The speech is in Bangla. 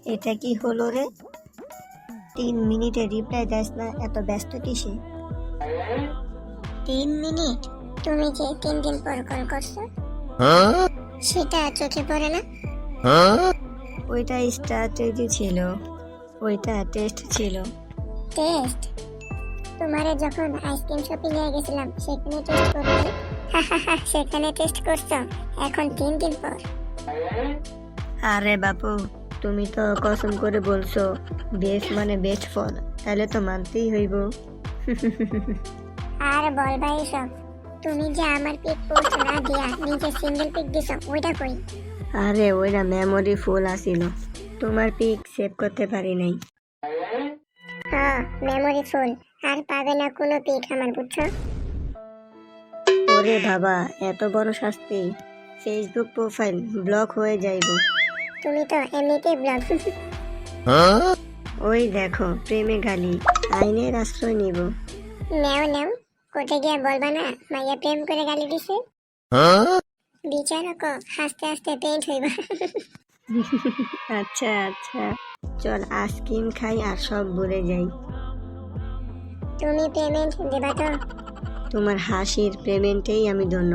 এটা কি হলো রে? 3 মিনিটে রিপ্লাই দেস না, এত ব্যস্ত কিসে? 3 মিনিট? তুমি যে 3 দিন পর কল করছো সেটা চোখে পড়ে না? ওইটা স্ট্র্যাটেজি ছিল, ওইটা টেস্ট ছিল। টেস্ট? তোমারে যখন আইসক্রিম শপিং এ গেছিলাম সেখানে টেস্ট করতে, সেখানে টেস্ট করছো, এখন 3 দিন পর? আরে বাপু, তুমি তো কসম করে বলছো বেস্ট মানে বেস্ট ফল, তাহলে তো মানতেই হইব। আর বলবা এসব? তুমি যে আমার পিক পোস্ট না দিয়া নিজে সিঙ্গেল পিক দিছো, ওইটা কই? আরে ওইটা মেমোরি ফুল আসিল, তোমার পিক সেভ করতে পারি নাই। হ্যাঁ, মেমোরি ফুল, আর পাবে না কোনো পিক আমার, বুঝছো? ওরে বাবা, এত বড় শাস্তি! ফেসবুক প্রোফাইল ব্লক হয়ে যাইব। তুমি তো এমনিতেই ব্লগ। ওই দেখো প্রেমে গালি, আইনের আশ্রয় নিব। নেও নেও, কোর্টে গিয়ে বলবা না মাইয়া প্রেম করে গালি দিছে? বিচারক হাসতে হাসতে পেন্ট হইবা। আচ্ছা আচ্ছা, চল আইসক্রিম খাই আর সব ভুলে যাই। তুমি পেমেন্ট দেবা তো? তোমার হাসির পেমেন্টেই আমি ধন্য।